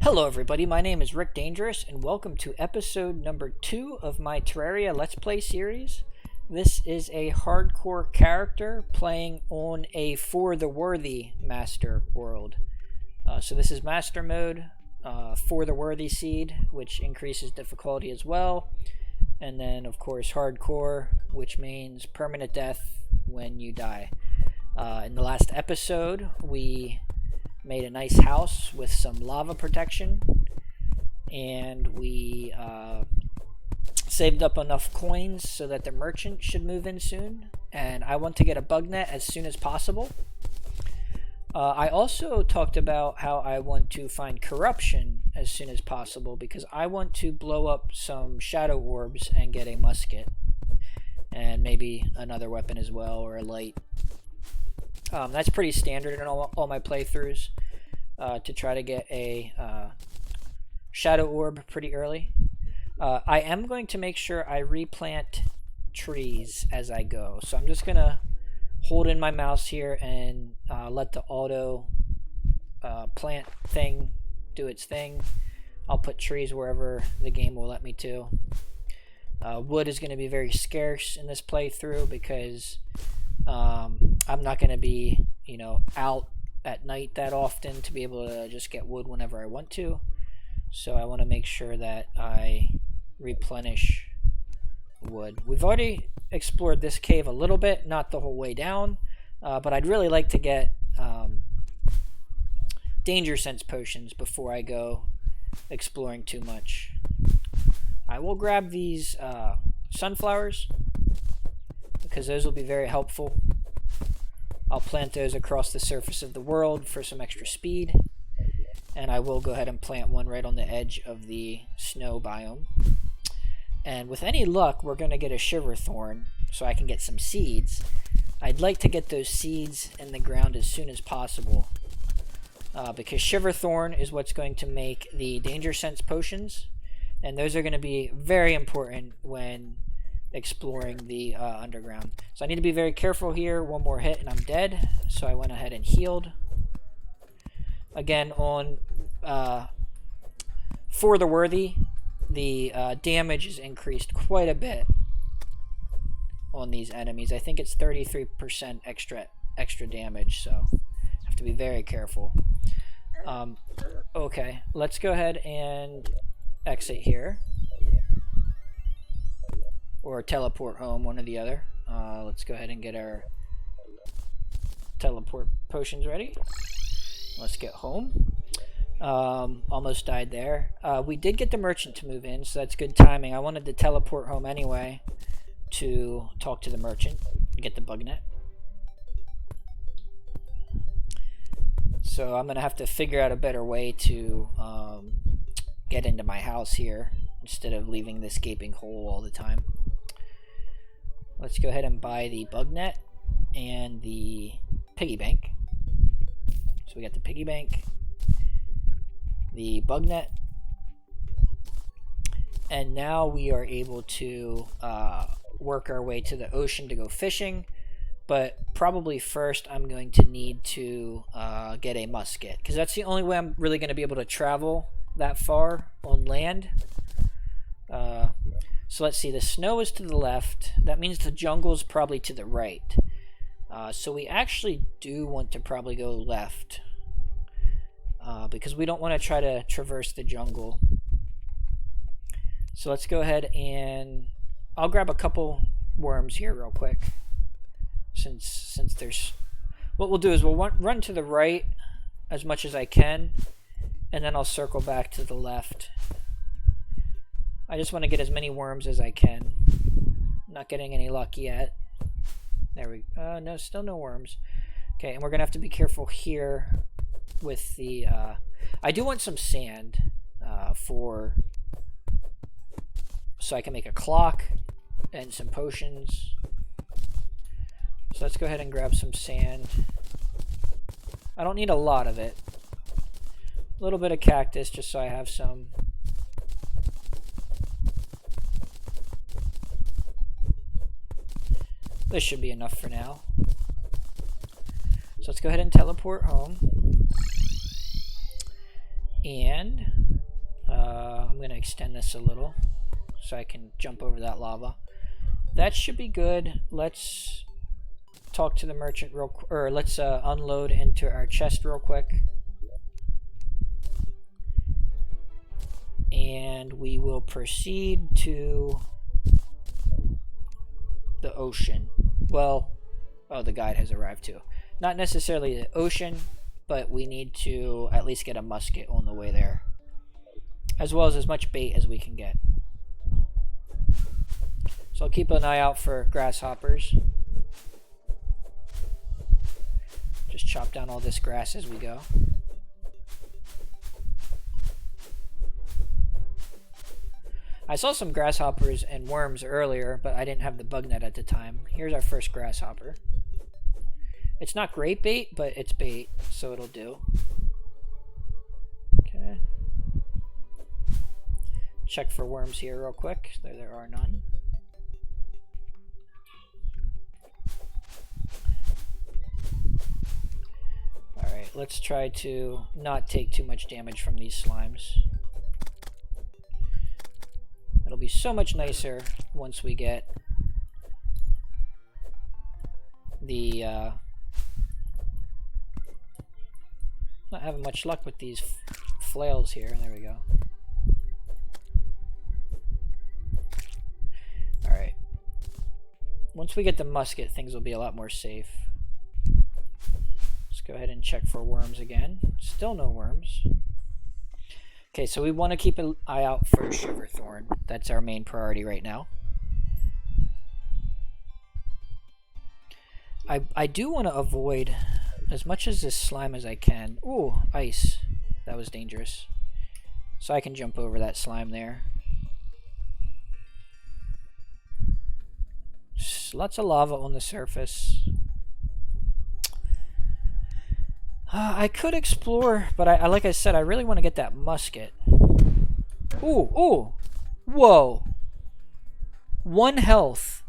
Hello everybody, my name is Rick Dangerous and welcome to episode number 2 of my Terraria Let's Play series. This is a hardcore character playing on a For the Worthy Master world. So this is Master mode, For the Worthy Seed, which increases difficulty as well. And then of course Hardcore, which means permanent death when you die. In the last episode we made a nice house with some lava protection, and we saved up enough coins so that the merchant should move in soon, and I want to get a bug net as soon as possible. I also talked about how I want to find corruption as soon as possible because I want to blow up some shadow orbs and get a musket and maybe another weapon as well, or a light. That's pretty standard in all my playthroughs, to try to get a shadow orb pretty early. I am going to make sure I replant trees as I go. So I'm just going to hold in my mouse here and let the auto plant thing do its thing. I'll put trees wherever the game will let me to. Wood is going to be very scarce in this playthrough because I'm not going to be, out at night that often to be able to just get wood whenever I want to. So I want to make sure that I replenish wood. We've already explored this cave a little bit, not the whole way down, but I'd really like to get danger sense potions before I go exploring too much. I will grab these sunflowers because those will be very helpful. I'll plant those across the surface of the world for some extra speed, and I will go ahead and plant one right on the edge of the snow biome. And with any luck, we're going to get a shiver thorn so I can get some seeds. I'd like to get those seeds in the ground as soon as possible, because shiver thorn is what's going to make the danger sense potions, and those are going to be very important when exploring the underground. So I need to be very careful here. One more hit and I'm dead, so I went ahead and healed. Again, on For the Worthy, the damage is increased quite a bit on these enemies. I think it's 33% extra damage, so I have to be very careful. Okay, let's go ahead and exit here, or teleport home, one or the other. Let's go ahead and get our teleport potions ready. Let's get home. Almost died there. We did get the merchant to move in, so that's good timing. I wanted to teleport home anyway to talk to the merchant and get the bug net. So I'm gonna have to figure out a better way to get into my house here instead of leaving this gaping hole all the time. Let's go ahead and buy the bug net and the piggy bank. So we got the piggy bank, the bug net, and now we are able to work our way to the ocean to go fishing. But probably first I'm going to need to get a musket, because that's the only way I'm really going to be able to travel that far on land. So let's see, the snow is to the left. That means the jungle is probably to the right. So we actually do want to probably go left, because we don't want to try to traverse the jungle. So let's go ahead and I'll grab a couple worms here real quick. Since there's... What we'll do is we'll run to the right as much as I can, and then I'll circle back to the left. I just want to get as many worms as I can. Not getting any luck yet. There we go. No, still no worms. Okay, and we're going to have to be careful here with the... I do want some sand so I can make a clock and some potions. So let's go ahead and grab some sand. I don't need a lot of it. A little bit of cactus just so I have some. This should be enough for now. So let's go ahead and teleport home. And I'm going to extend this a little so I can jump over that lava. That should be good. Let's talk to the merchant real quick, or let's unload into our chest real quick. And we will proceed to the ocean. Well, oh, the guide has arrived too. Not necessarily the ocean, but we need to at least get a musket on the way there, as well as much bait as we can get. So I'll keep an eye out for grasshoppers. Just chop down all this grass as we go. I saw some grasshoppers and worms earlier, but I didn't have the bug net at the time. Here's our first grasshopper. It's not great bait, but it's bait, so it'll do. Okay. Check for worms here real quick. There are none. Alright, let's try to not take too much damage from these slimes. It'll be so much nicer once we get the not having much luck with these flails here. There we go. Alright. Once we get the musket, things will be a lot more safe. Let's go ahead and check for worms again. Still no worms. Okay, so we want to keep an eye out for sugarthorn. That's our main priority right now. I do want to avoid as much as this slime as I can. Ooh, ice. That was dangerous. So I can jump over that slime there. Lots of lava on the surface. I could explore, but I like I said, I really want to get that musket. Ooh, ooh. Whoa. 1 health.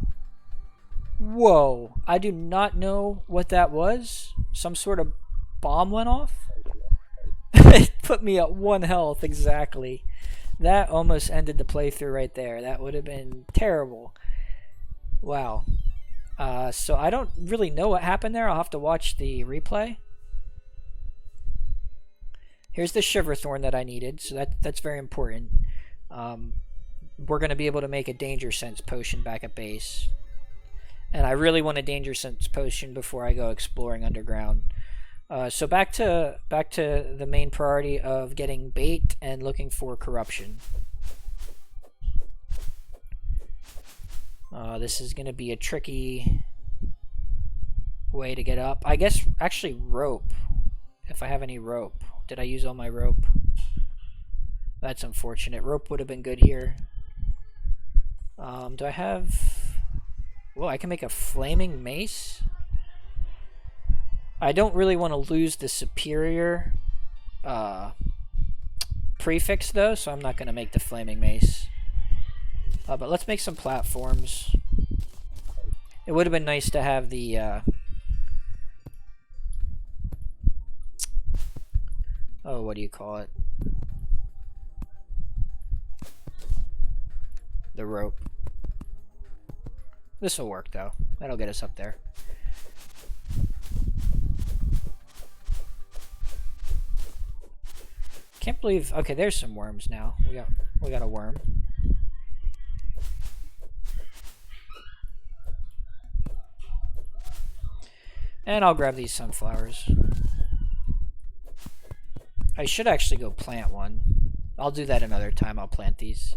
Whoa. I do not know what that was. Some sort of bomb went off. It put me at 1 health exactly. That almost ended the playthrough right there. That would have been terrible. Wow. So I don't really know what happened there. I'll have to watch the replay. Here's the sugarthorn that I needed, so that's very important. We're going to be able to make a danger sense potion back at base. And I really want a danger sense potion before I go exploring underground. So back to the main priority of getting bait and looking for corruption. This is going to be a tricky way to get up. I guess actually rope, if I have any rope. Did I use all my rope? That's unfortunate. Rope would have been good here. Do I have... Well, I can make a flaming mace. I don't really want to lose the superior prefix, though, so I'm not going to make the flaming mace. But let's make some platforms. It would have been nice to have the... oh, what do you call it? The rope. This will work, though. That'll get us up there. Can't believe... Okay, there's some worms now. We got a worm. And I'll grab these sunflowers. I should actually go plant one. I'll do that another time. I'll plant these.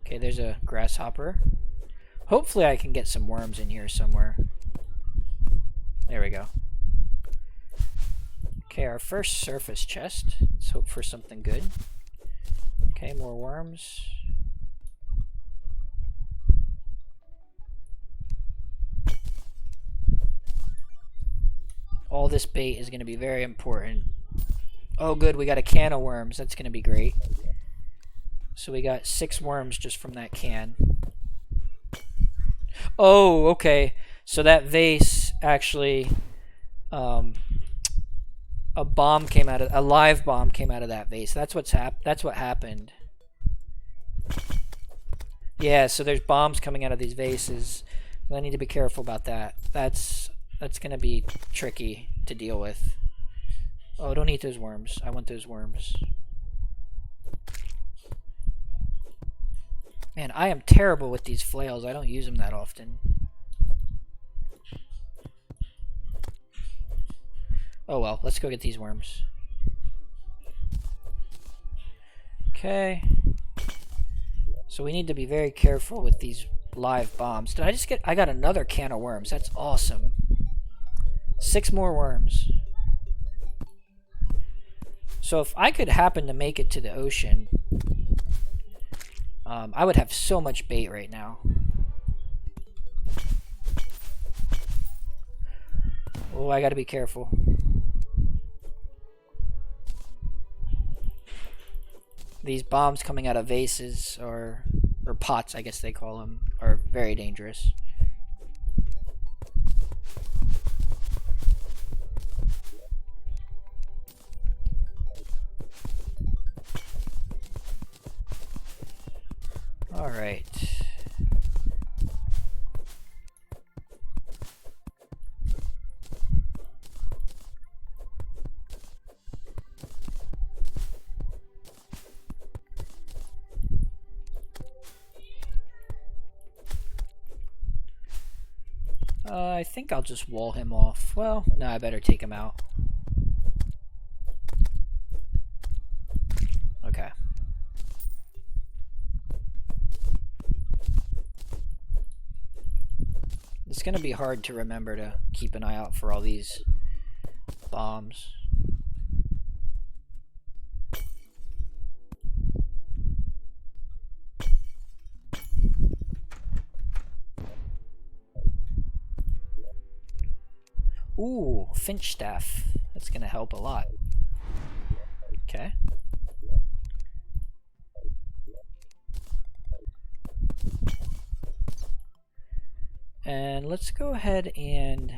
Okay, there's a grasshopper. Hopefully I can get some worms in here somewhere. There we go. Okay, our first surface chest. Let's hope for something good. Okay, more worms. All this bait is going to be very important. Oh good, we got a can of worms. That's going to be great. So we got 6 worms just from that can. Oh, okay. So that vase actually A bomb came out of a live bomb came out of that vase. That's what happened. Yeah, so there's bombs coming out of these vases. I need to be careful about that. That's gonna be tricky to deal with. Oh, don't eat those worms. I want those worms. Man, I am terrible with these flails. I don't use them that often. Oh well, let's go get these worms. Okay. So we need to be very careful with these live bombs. Did I just get... I got another can of worms. That's awesome. 6 more worms. So if I could happen to make it to the ocean, I would have so much bait right now. Oh, I gotta be careful. These bombs coming out of vases or pots, I guess they call them, are very dangerous. All right. I think I'll just wall him off. Well, no, I better take him out. Okay. It's gonna be hard to remember to keep an eye out for all these bombs. Ooh, finch staff. That's gonna help a lot. Okay. And let's go ahead and...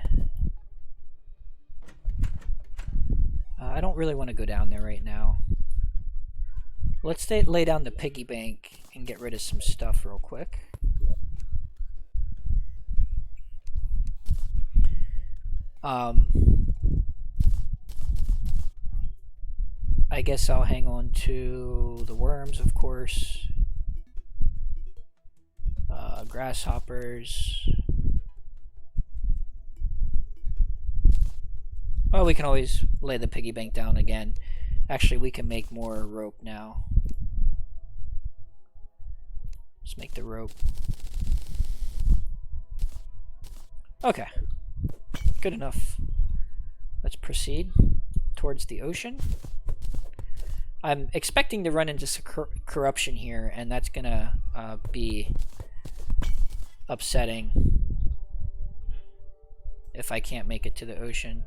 I don't really want to go down there right now. Let's lay down the piggy bank and get rid of some stuff real quick. I guess I'll hang on to the worms, of course. Grasshoppers. Oh, we can always lay the piggy bank down again. Actually, we can make more rope now. Let's make the rope. Okay. Good enough. Let's proceed towards the ocean. I'm expecting to run into some corruption here, and that's gonna be upsetting if I can't make it to the ocean.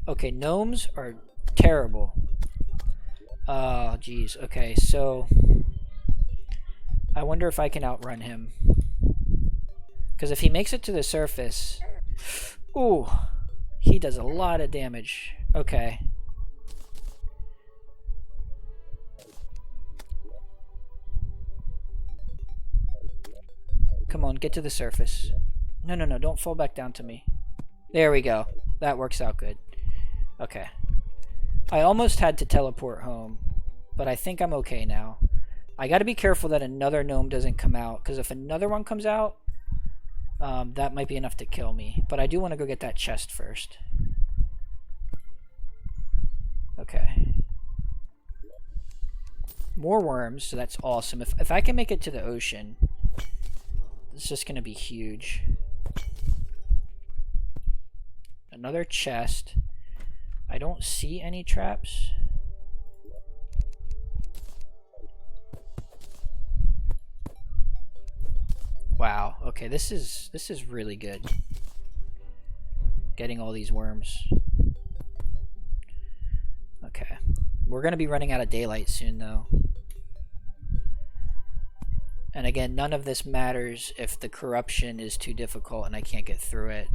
Okay, gnomes are terrible. Oh, geez. Okay, so I wonder if I can outrun him. Because if he makes it to the surface... Ooh, he does a lot of damage. Okay. Come on, get to the surface. No, no, no, don't fall back down to me. There we go. That works out good. Okay. I almost had to teleport home, but I think I'm okay now. I gotta be careful that another gnome doesn't come out, because if another one comes out, that might be enough to kill me. But I do want to go get that chest first. Okay. More worms, so that's awesome. If I can make it to the ocean, it's just going to be huge. Another chest. I don't see any traps. Wow. Okay, this is really good. Getting all these worms. Okay. We're going to be running out of daylight soon though. And again, none of this matters if the corruption is too difficult and I can't get through it.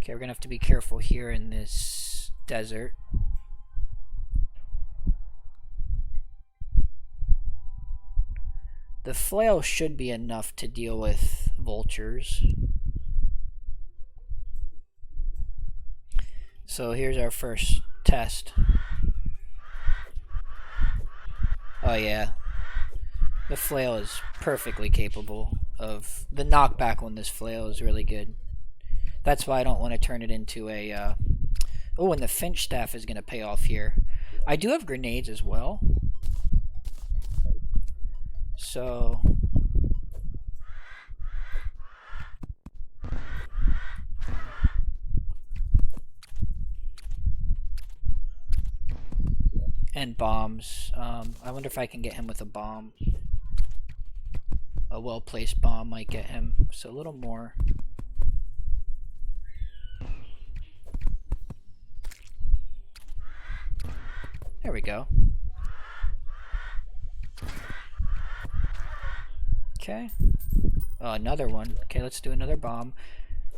Okay, we're gonna have to be careful here in this desert. The flail should be enough to deal with vultures. So here's our first test. Oh yeah. The flail is perfectly capable of... The knockback on this flail is really good. That's why I don't want to turn it into a... Oh, and the finch staff is going to pay off here. I do have grenades as well. So... And bombs. I wonder if I can get him with a bomb. A well-placed bomb might get him. So a little more. There we go. Okay. Oh, another one. Okay, let's do another bomb.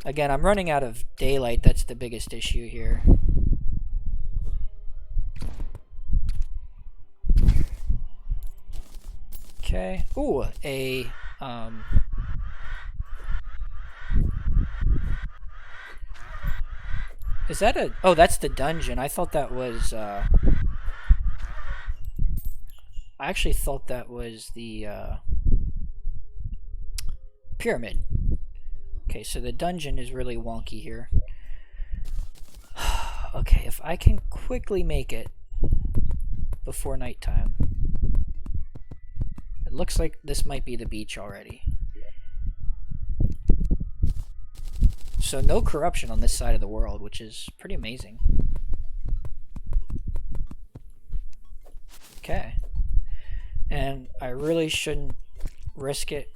Again, I'm running out of daylight. That's the biggest issue here. Okay. Ooh, a is that a... Oh, that's the dungeon. I thought that was I actually thought that was the pyramid. Okay, so the dungeon is really wonky here. Okay, if I can quickly make it before nighttime. It looks like this might be the beach already. So no corruption on this side of the world, which is pretty amazing. Okay. And I really shouldn't risk it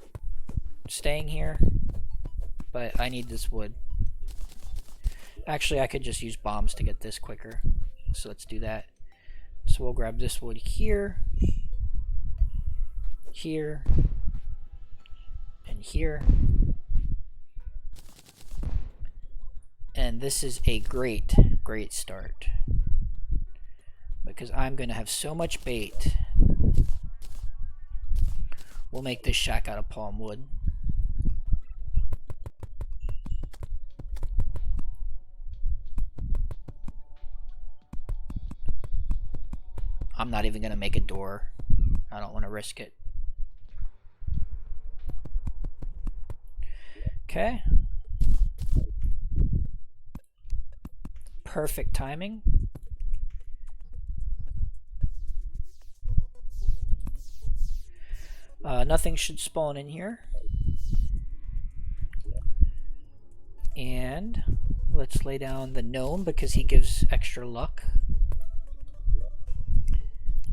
staying here, but I need this wood. Actually, I could just use bombs to get this quicker. So let's do that. So we'll grab this wood here, here, and here. And this is a great start, because I'm going to have so much bait. We'll make this shack out of palm wood. I'm not even going to make a door. I don't want to risk it. Okay. Perfect timing. Nothing should spawn in here. And let's lay down the gnome because he gives extra luck.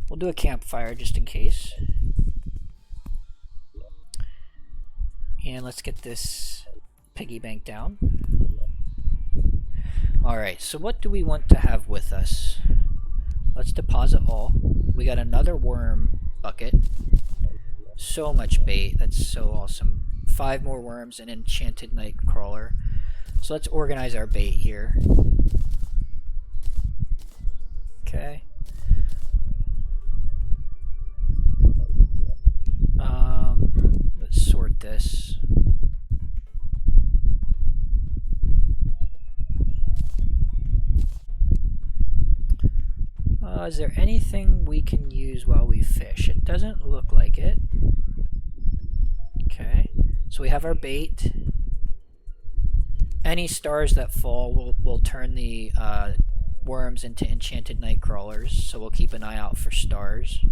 We'll do a campfire just in case. And let's get this piggy bank down. Alright, so what do we want to have with us? Let's deposit all. We got another worm bucket. So much bait. That's so awesome. 5 more worms and enchanted night crawler. So let's organize our bait here. Okay. Let's sort this. Is there anything we can use while we fish? It doesn't look like it. Okay, so we have our bait. Any stars that fall will turn the worms into enchanted night crawlers, so we'll keep an eye out for stars.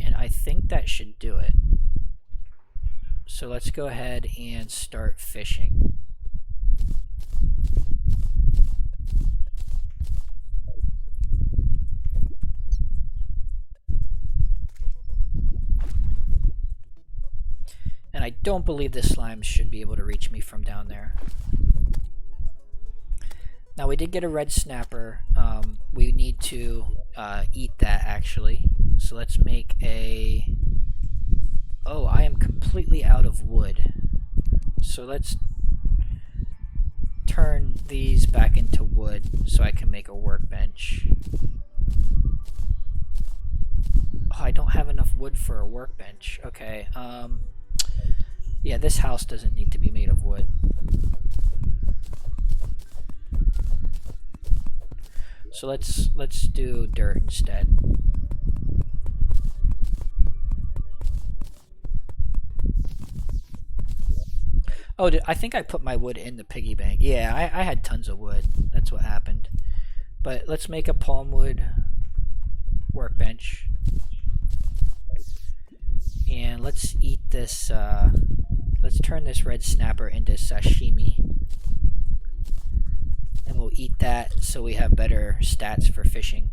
And I think that should do it. So let's go ahead and start fishing. And I don't believe the slimes should be able to reach me from down there. Now we did get a red snapper. We need to eat that actually. So let's make a... Oh, I am completely out of wood. So let's turn these back into wood so I can make a workbench. Oh, I don't have enough wood for a workbench. Okay, yeah, this house doesn't need to be made of wood. So let's do dirt instead. Oh, I think I put my wood in the piggy bank. Yeah, I had tons of wood. That's what happened. But let's make a palm wood workbench. And let's eat this, let's turn this red snapper into sashimi. And we'll eat that so we have better stats for fishing.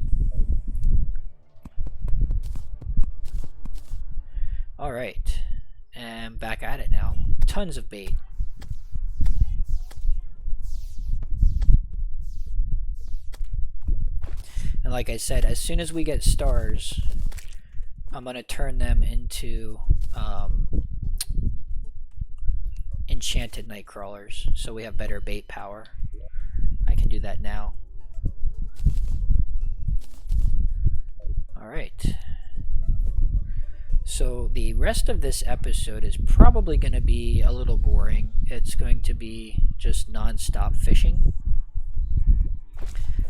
Alright. And back at it now. Tons of bait. And like I said, as soon as we get stars, I'm going to turn them into enchanted night crawlers so we have better bait power. I can do that now. Alright. So the rest of this episode is probably going to be a little boring. It's going to be just non-stop fishing.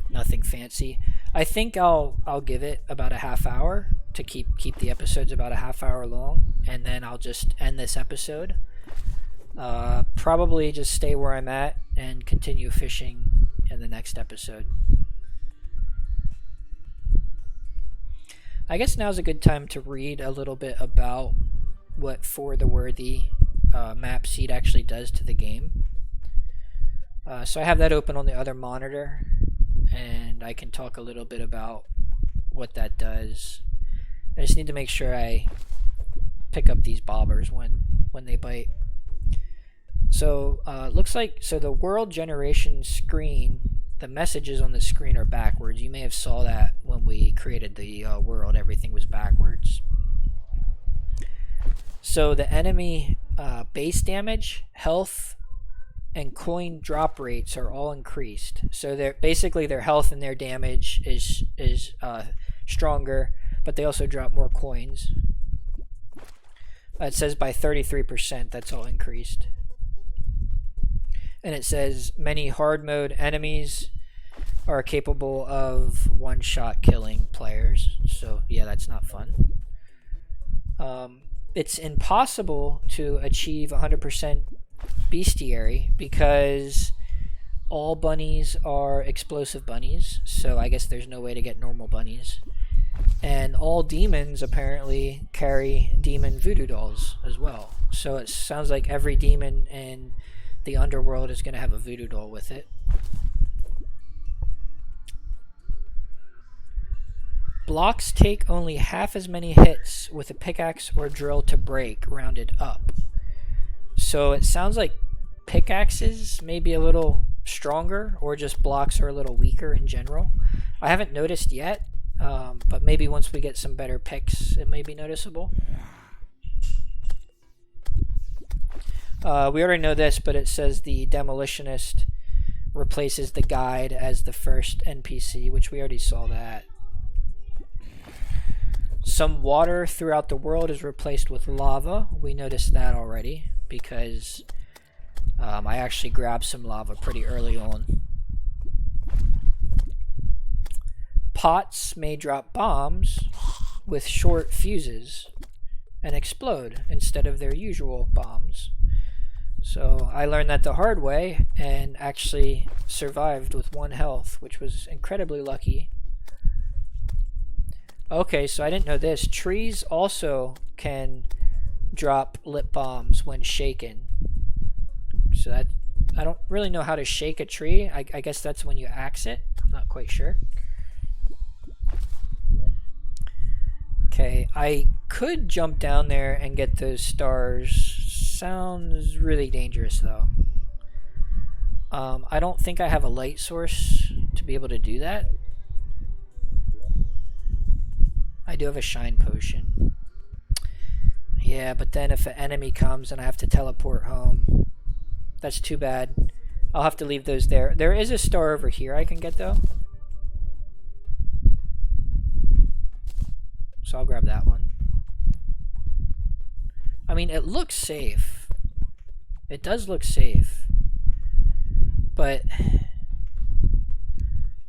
Nothing fancy. I think I'll give it about a half hour to keep the episodes about a half hour long, and then I'll just end this episode. Probably just stay where I'm at and continue fishing in the next episode. I guess now's a good time to read a little bit about what For the Worthy map seed actually does to the game. So I have that open on the other monitor, and I can talk a little bit about what that does. I just need to make sure I pick up these bobbers when they bite. So looks like the world generation screen, the messages on the screen are backwards. You may have saw that when we created the world, everything was backwards. So the enemy base damage, health, and coin drop rates are all increased. So they're basically their health and their damage is stronger, but they also drop more coins. It says by 33%, that's all increased. And it says many hard mode enemies are capable of one-shot killing players. So yeah, that's not fun. It's impossible to achieve 100% bestiary because all bunnies are explosive bunnies. So I guess there's no way to get normal bunnies. And all demons apparently carry demon voodoo dolls as well. So it sounds like every demon in the underworld is going to have a voodoo doll with it. Blocks take only half as many hits with a pickaxe or drill to break, rounded up. So it sounds like pickaxes may be a little stronger, or just blocks are a little weaker in general. I haven't noticed yet, but maybe once we get some better picks, it may be noticeable. We already know this, but it says the demolitionist replaces the guide as the first NPC, which we already saw that. Some water throughout the world is replaced with lava. We noticed that already because I actually grabbed some lava pretty early on. Pots may drop bombs with short fuses and explode instead of their usual bombs. So I learned that the hard way and actually survived with 1 health, which was incredibly lucky. Okay, so I didn't know this. Trees also can drop lip bombs when shaken. So that, I don't really know how to shake a tree. I guess that's when you axe it. I'm not quite sure. Okay, I could jump down there and get those stars. Sounds really dangerous though. I don't think I have a light source to be able to do that. I do have a shine potion. Yeah, but then if an enemy comes and I have to teleport home, that's too bad. I'll have to leave those there. There is a star over here I can get though. So I'll grab that one. I mean, it looks safe. It does look safe. But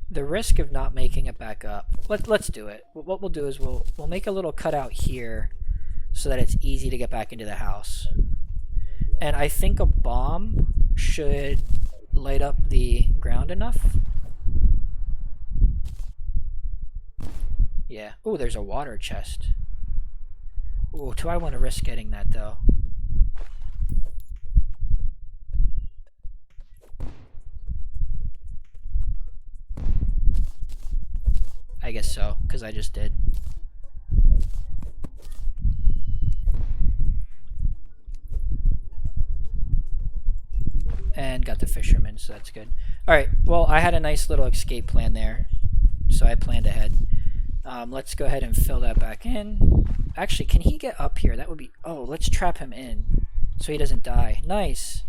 the risk of not making it back up. Let's do it. What we'll do is we'll make a little cutout here so that it's easy to get back into the house. And I think a bomb should light up the ground enough. Yeah. Oh, there's a water chest. Oh, do I want to risk getting that though? I guess so, because I just did. And got the fisherman, so that's good. Alright, well, I had a nice little escape plan there, so I planned ahead. Let's go ahead and fill that back in. Actually, can he get up here? That would be... Oh, let's trap him in so he doesn't die. Nice.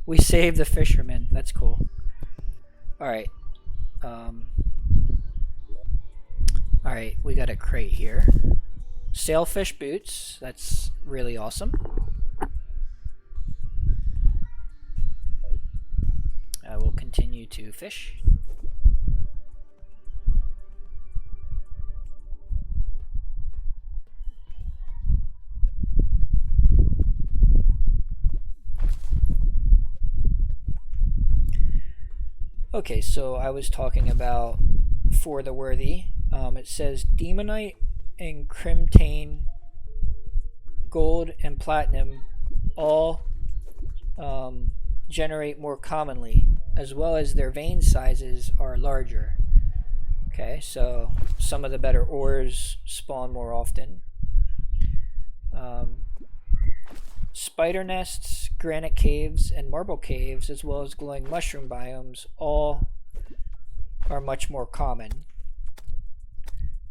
We saved the fisherman. That's cool. Alright. Alright, we got a crate here. Sailfish boots. That's really awesome. I will continue to fish. Okay, so I was talking about For the Worthy. It says Demonite and Crimtane, Gold and Platinum all generate more commonly, as well as their vein sizes are larger. Okay, so some of the better ores spawn more often. Spider nests, granite caves, and marble caves, as well as glowing mushroom biomes, all are much more common.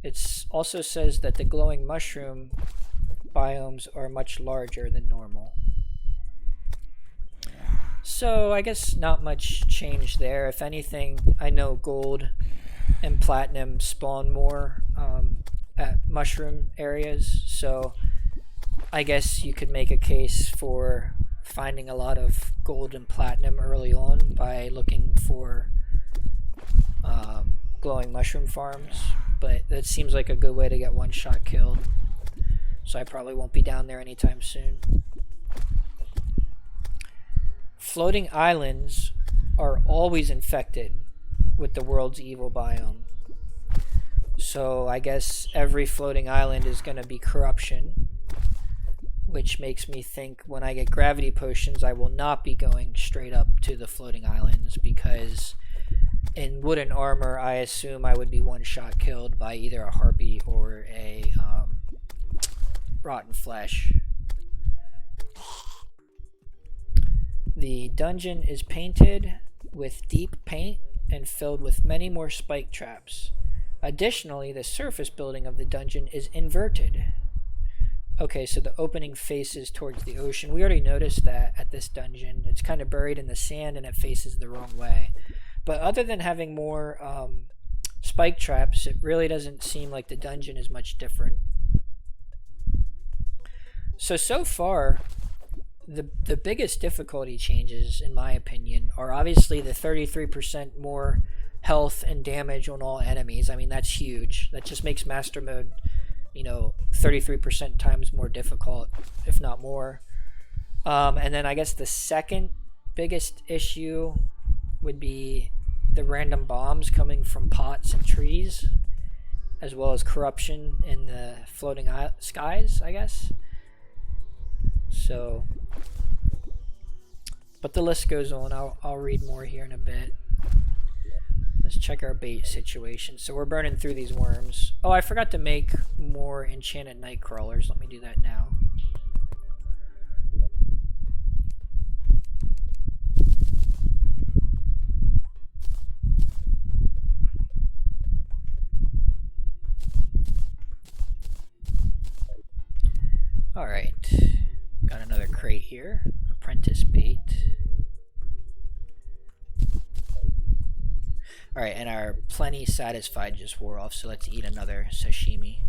It also says that the glowing mushroom biomes are much larger than normal. So I guess not much change there. If anything, I know gold and platinum spawn more at mushroom areas, so I guess you could make a case for finding a lot of gold and platinum early on by looking for glowing mushroom farms, but that seems like a good way to get one shot killed, so I probably won't be down there anytime soon. Floating islands are always infected with the world's evil biome, so I guess every floating island is going to be corruption, which makes me think when I get gravity potions I will not be going straight up to the floating islands, because in wooden armor I assume I would be one shot killed by either a harpy or a rotten flesh. The dungeon is painted with deep paint and filled with many more spike traps. Additionally, the surface building of the dungeon is inverted. Okay, so the opening faces towards the ocean. We already noticed that at this dungeon. It's kind of buried in the sand and it faces the wrong way. But other than having more spike traps, it really doesn't seem like the dungeon is much different. So far, the biggest difficulty changes, in my opinion, are obviously the 33% more health and damage on all enemies. I mean, that's huge. That just makes Master Mode, 33% times more difficult, if not more. And then I guess the second biggest issue would be the random bombs coming from pots and trees, as well as corruption in the floating skies, I guess. So, but the list goes on. I'll read more here in a bit. Let's check our bait situation. So we're burning through these worms. Oh, I forgot to make more enchanted night crawlers. Let me do that now. Alright. Got another crate here. Apprentice bait. Alright, and our plenty satisfied just wore off, so let's eat another sashimi.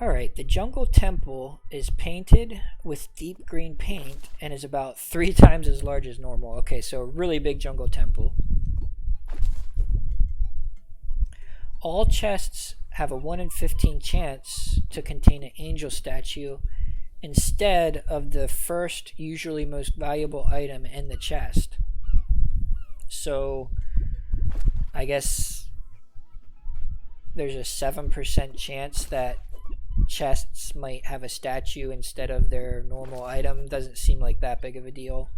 Alright, the jungle temple is painted with deep green paint and is about 3 times as large as normal. Okay, so a really big jungle temple. All chests have a 1 in 15 chance to contain an angel statue instead of the first, usually most valuable item in the chest. So, I guess there's a 7% chance that chests might have a statue instead of their normal item. Doesn't seem like that big of a deal.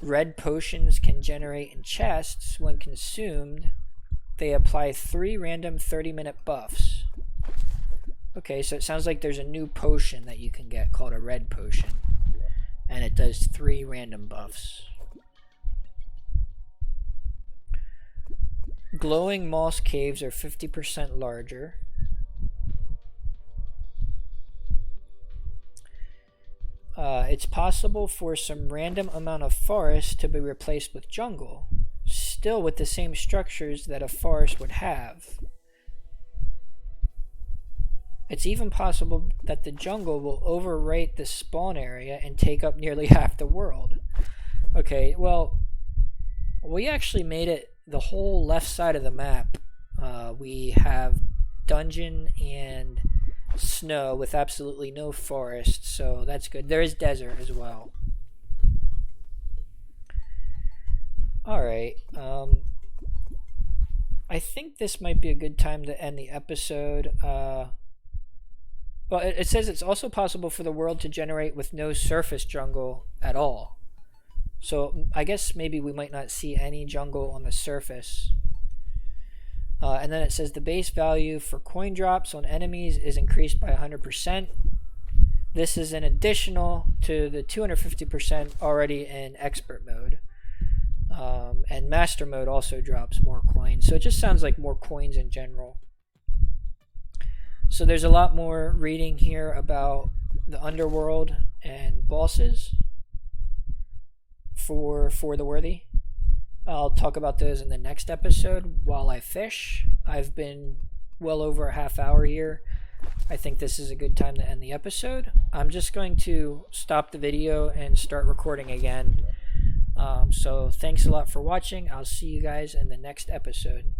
Red potions can generate in chests. When consumed, they apply 3 random 30-minute buffs. Okay, so it sounds like there's a new potion that you can get called a red potion, and it does 3 random buffs. Glowing moss caves are 50% larger. It's possible for some random amount of forest to be replaced with jungle, still with the same structures that a forest would have. It's even possible that the jungle will overwrite the spawn area and take up nearly half the world. Okay, well, we actually made it the whole left side of the map. We have dungeon and snow with absolutely no forest, so that's good. There is desert as well. Alright, I think this might be a good time to end the episode. Well, it says it's also possible for the world to generate with no surface jungle at all. So I guess maybe we might not see any jungle on the surface. And then it says the base value for coin drops on enemies is increased by 100%. This is an additional to the 250% already in expert mode. And master mode also drops more coins. So it just sounds like more coins in general. So there's a lot more reading here about the underworld and bosses for the worthy. I'll talk about those in the next episode while I fish. I've been well over a half hour here. I think this is a good time to end the episode. I'm just going to stop the video and start recording again. So thanks a lot for watching. I'll see you guys in the next episode.